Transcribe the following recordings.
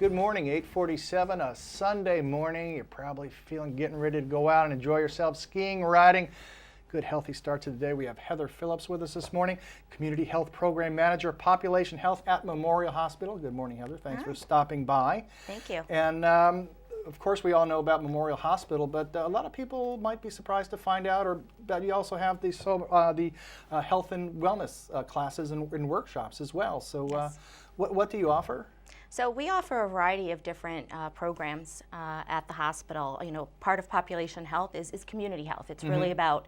Good morning, 8:47, a Sunday morning. You're probably getting ready to go out and enjoy yourself skiing, riding. Good, healthy start to the day. We have Heather Phillips with us this morning, Community Health Program Manager, Population Health at Memorial Hospital. Good morning, Heather. Thanks for stopping by. Thank you. And of course, we all know about Memorial Hospital, but a lot of people might be surprised to find out that you also have the health and wellness classes and workshops as well. So Yes. What do you offer? So we offer a variety of different programs at the hospital. You know, part of population health is community health. It's really about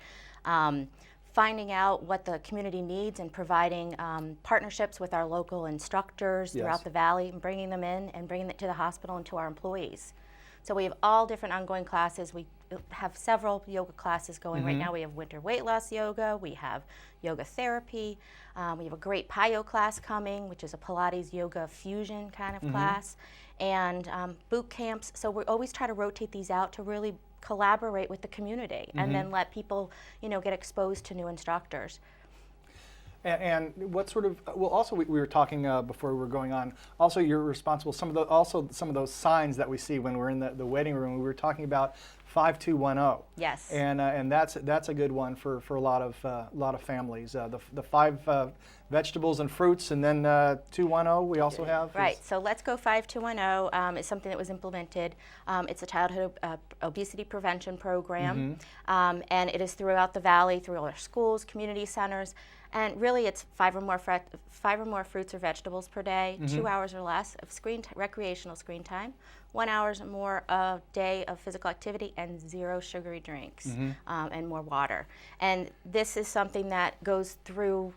finding out what the community needs and providing partnerships with our local instructors throughout the valley and bringing them in and bringing it to the hospital and to our employees. So we have all different ongoing classes. We have several yoga classes going right now. We have winter weight loss yoga. We have yoga therapy. We have a great PiYo class coming, which is a Pilates yoga fusion kind of class, and boot camps. So we always try to rotate these out to really collaborate with the community and then let people, you know, get exposed to new instructors. And what sort of, well, also we were talking before we were going on, also you're responsible, some of those signs that we see when we're in the waiting room. We were talking about 5210. Yes. And that's a good one for a lot of families. The five vegetables and fruits, and then 210 we also have. Right. So Let's Go 5210 is something that was implemented. It's a childhood obesity prevention program, and it is throughout the valley, through all our schools, community centers. And really, it's five or more fruits or vegetables per day, 2 hours or less of recreational screen time, 1 hour or more a day of physical activity, and 0 sugary drinks, and more water. And this is something that goes through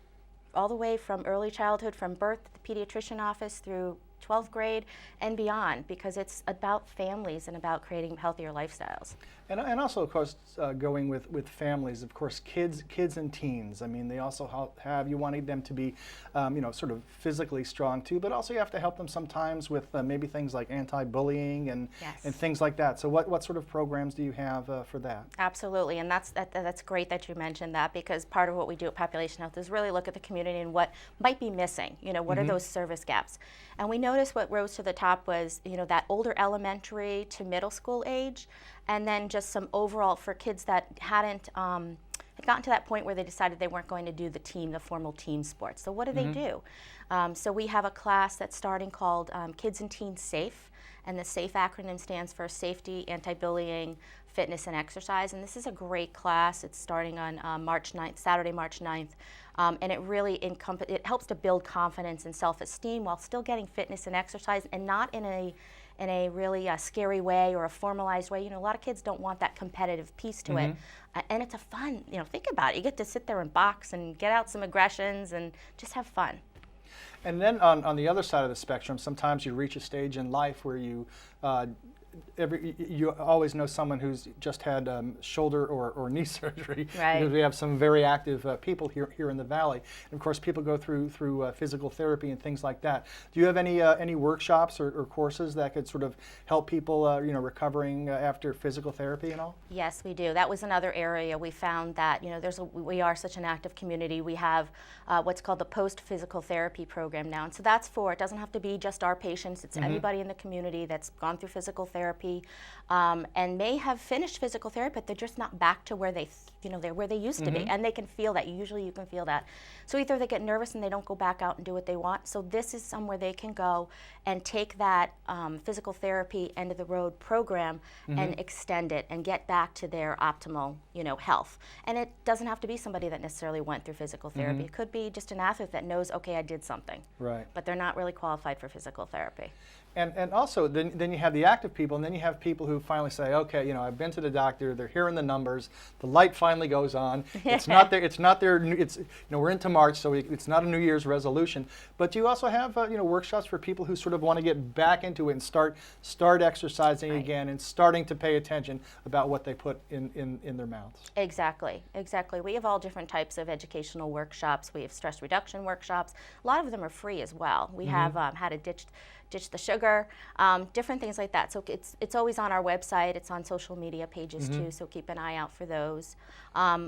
all the way from early childhood, from birth at the pediatrician office through 12th grade and beyond, because it's about families and about creating healthier lifestyles. And also, of course, going with families, of course, kids and teens. I mean, they also have, you wanting them to be, sort of physically strong too, but also you have to help them sometimes with maybe things like anti-bullying and things like that. So what sort of programs do you have for that? Absolutely, and that's great that you mentioned that, because part of what we do at Population Health is really look at the community and what might be missing. You know, what are those service gaps? And we noticed what rose to the top was, you know, that older elementary to middle school age, and then just some overall for kids that hadn't had gotten to that point where they decided they weren't going to do the formal team sports. So what do they do? So we have a class that's starting called Kids and Teens Safe, and the SAFE acronym stands for Safety, Anti-Bullying, Fitness, and Exercise. And this is a great class. It's starting on March 9th, Saturday, March 9th. And it really it helps to build confidence and self-esteem while still getting fitness and exercise, and not in a really scary way or a formalized way. You know, a lot of kids don't want that competitive piece to it. And it's a fun, you know, think about it. You get to sit there and box and get out some aggressions and just have fun. And then on the other side of the spectrum, sometimes you reach a stage in life where you always know someone who's just had shoulder or knee surgery, because we have some very active people here in the valley. And of course, people go through physical therapy and things like that. Do you have any workshops or courses that could sort of help people recovering after physical therapy and all? Yes, we do. That was another area we found that, you know, we are such an active community. We have what's called the post-physical therapy program now, and so that's it doesn't have to be just our patients. It's anybody in the community that's gone through physical therapy and may have finished physical therapy, but they're just not back to where they're where they used to be, and they can feel that. Usually you can feel that. So either they get nervous and they don't go back out and do what they want. So this is somewhere they can go and take that physical therapy end of the road program and extend it and get back to their optimal, you know, health. And it doesn't have to be somebody that necessarily went through physical therapy. It could be just an athlete that knows, okay, I did something, but they're not really qualified for physical therapy. And also, then you have the active people, and then you have people who finally say, okay, you know, I've been to the doctor, they're hearing the numbers, the light finally goes on. It's not their, you know, we're into March, so it's not a New Year's resolution. But you also have, workshops for people who sort of want to get back into it and start exercising again and starting to pay attention about what they put in their mouths. Exactly. We have all different types of educational workshops. We have stress reduction workshops. A lot of them are free as well. We have how to ditch the sugar, different things like that. So it's always on our website. It's on social media pages too, so keep an eye out for those.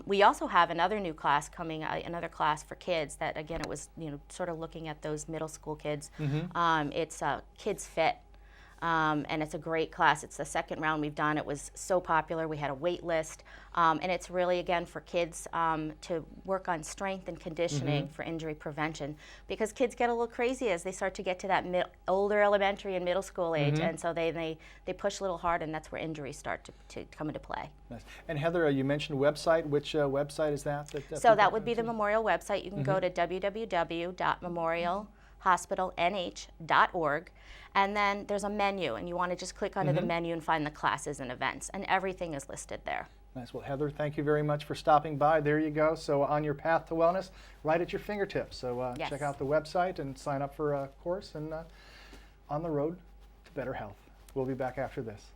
We also have another new class coming, another class for kids that, again, it was, you know, sort of looking at those middle school kids. It's Kids Fit. And it's a great class. It's the second round we've done. It was so popular. We had a wait list. And it's really, again, for kids to work on strength and conditioning for injury prevention, because kids get a little crazy as they start to get to that older elementary and middle school age. And so they push a little hard, and that's where injuries start to come into play. Nice. And Heather, you mentioned website. Which website is that? So that would be the Memorial website. You can go to www.memorialhospitalnh.org, and then there's a menu, and you want to just click onto the menu and find the classes and events, and everything is listed there. Nice. Well, Heather, thank you very much for stopping by. There you go. So on your path to wellness, right at your fingertips. So Yes. check out the website and sign up for a course, and on the road to better health. We'll be back after this.